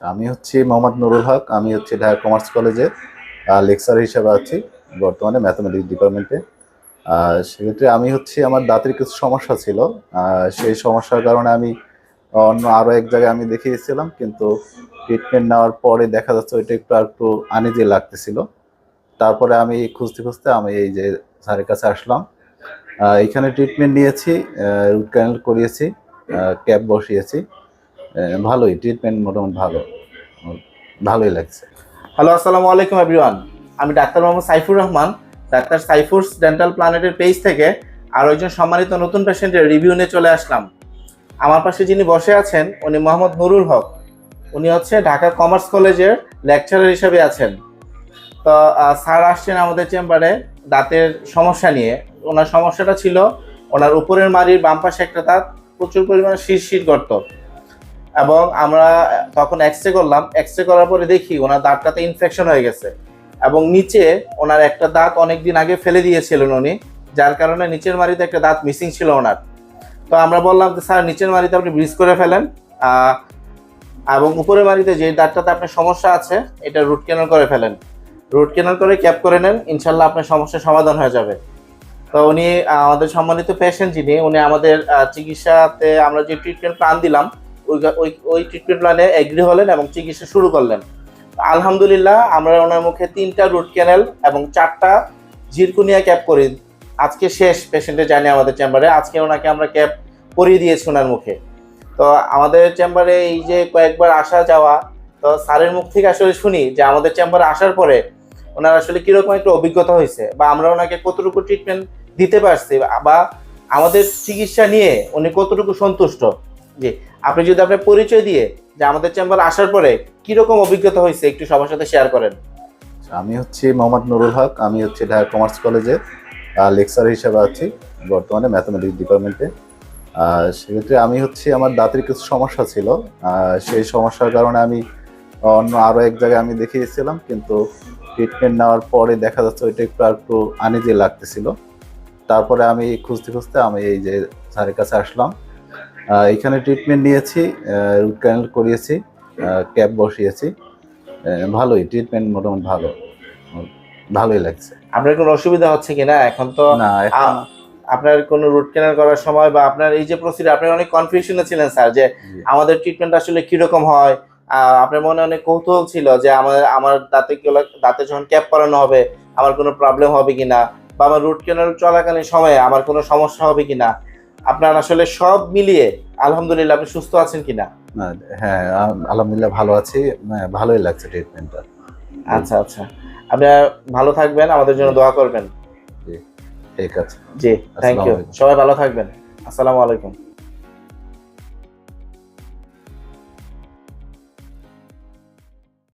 আমি হচ্ছি মোহাম্মদ নুরুল হক। আমি হচ্ছে ঢাকা কমার্স কলেজে লেকচারার হিসেবে আছি বর্তমানে ম্যাথমেটিক্স ডিপার্টমেন্টে। সেক্ষেত্রে আমি হচ্ছে আমার দাঁতের কিছু সমস্যা ছিল। সেই সমস্যার কারণে আমি অন্য আরও এক জায়গায় আমি দেখিয়েছিলাম, কিন্তু ট্রিটমেন্ট নেওয়ার পরে দেখা যাচ্ছে ওইটা একটু আনইজি লাগতেছিল। তারপরে আমি খুঁজতে খুঁজতে আমি এই যে স্যারের কাছে আসলাম। এখানে ট্রিটমেন্ট নিয়েছি, রুট ক্যানেল করিয়েছি, ক্যাপ বসিয়েছি। ভালোই ট্রিটমেন্ট, মোটামুটি ভালোই লাগছে। হ্যালো, আসসালামু আলাইকুম এভরিওয়ান। আমি doctor Mohammad Saifur Rahman, doctor সাইফুরস dental প্ল্যানেটের page থেকে আরও একজন সম্মানিত নতুন পেশেন্টের রিভিউ নিয়ে চলে আসলাম। আমার পাশে যিনি বসে আছেন উনি মোহাম্মদ নুরুল হক। উনি হচ্ছে ঢাকা কমার্স কলেজের লেকচারার হিসেবে আছেন। তো স্যার আসছেন আমাদের চেম্বারে দাঁতের সমস্যা নিয়ে। ওনার সমস্যাটা ছিল ওনার উপরের মাড়ির বাম পাশে একটা দাঁত প্রচুর পরিমাণে শিরশির করত, এবং আমরা তখন এক্সরে করলাম। এক্সরে করার পরে দেখি ওনার দাঁতটাতে ইনফেকশন হয়ে গেছে, এবং নিচে ওনার একটা দাঁত অনেকদিন আগে ফেলে দিয়েছিলেন উনি, যার কারণে নিচের মাড়িতে একটা দাঁত মিসিং ছিল ওনার। তো আমরা বললাম যে স্যার, নিচের মাড়িতে আপনি ব্রিজ করে ফেলেন, এবং উপরের মাড়িতে যে দাঁতটাতে আপনার সমস্যা আছে এটা রুট ক্যানাল করে ফেলেন। রুট ক্যানাল করে ক্যাপ করে নেন, ইনশাল্লাহ আপনার সমস্যার সমাধান হয়ে যাবে। তো উনি আমাদের সম্মানিত পেশেন্ট যিনি, উনি আমাদের চিকিৎসাতে আমরা যে ট্রিটমেন্ট প্ল্যান দিলাম ওই ট্রিটমেন্ট প্ল্যানে এগ্রি হলেন এবং চিকিৎসা শুরু করলেন। আলহামদুলিল্লাহ, আমরা ওনার মুখে 3টা রুট ক্যানেল এবং 4টা জিরকোনিয়া ক্যাপ করি। আজকে শেষ পেশেন্টের জার্নি আমাদের চেম্বারে। আজকে ওনাকে আমরা ক্যাপ পরিয়ে দিয়েছি ওনার মুখে। তো আমাদের চেম্বারে এই যে কয়েকবার আসা যাওয়া, তো স্যারের মুখ থেকে আসলে শুনি যে আমাদের চেম্বারে আসার পরে ওনার আসলে কিরকম একটা অভিজ্ঞতা হয়েছে, বা আমরা ওনাকে কতটুকু ট্রিটমেন্ট দিতে পারছি, বা আমাদের চিকিৎসা নিয়ে উনি কতটুকু সন্তুষ্ট। জি, আপনি যদি আপনার পরিচয় দিয়ে যে আমাদের চেম্বারে আসার পরে কিরকম অভিজ্ঞতা হয়েছে একটু সবার সাথে শেয়ার করেন। আমি হচ্ছি মোহাম্মদ নুরুল হক। আমি হচ্ছে ঢাকা কমার্স কলেজে লেকচারার হিসেবে আছি বর্তমানে ম্যাথমেটিক্স ডিপার্টমেন্টে। সেক্ষেত্রে আমি হচ্ছে আমার দাঁতের কিছু সমস্যা ছিল। সেই সমস্যার কারণে আমি অন্য আরও এক জায়গায় আমি দেখিয়েছিলাম, কিন্তু ট্রিটমেন্ট নেওয়ার পরে দেখা যাচ্ছে ওইটা একটু আনইজি লাগতেছিল। তারপরে আমি খুঁজতে খুঁজতে আমি এই যে স্যারের কাছে আসলাম। এখানে ট্রিটমেন্ট নিয়েছি, রুট ক্যানেল করিয়েছি, ক্যাপ বসিয়েছি। ভালোই ট্রিটমেন্ট, মোটামুটি ভালোই লাগছে। আপনার কোনো অসুবিধা হচ্ছে কিনা এখন? তো না, এখন আপনার কোনো রুট ক্যানাল করার সময় বা আপনার এই যে প্রসিডিউর, আপনি অনেক কনফিউশনে ছিলেন স্যার, যে আমাদের ট্রিটমেন্ট আসলে কিরকম হয়। আপনার মনে অনেক কৌতূহল ছিল যে আমার দাঁতে যখন ক্যাপ করানো হবে আমার কোনো প্রবলেম হবে কিনা, বা আমার রুট ক্যানাল চলাকালীন সময়ে আমার কোনো সমস্যা হবে কিনা। আপনার আসলে সব মিলিয়ে আলহামদুলিল্লাহ আপনি সুস্থ আছেন কিনা? হ্যাঁ, আলহামদুলিল্লাহ ভালো আছি। ভালোই লাগছে ট্রিটমেন্টটা। আচ্ছা আচ্ছা, আপনি ভালো থাকবেন, আমাদের জন্য দোয়া করবেন। জি, ঠিক আছে। জি, থ্যাংক ইউ। সবাই ভালো থাকবেন। আসসালামু আলাইকুম।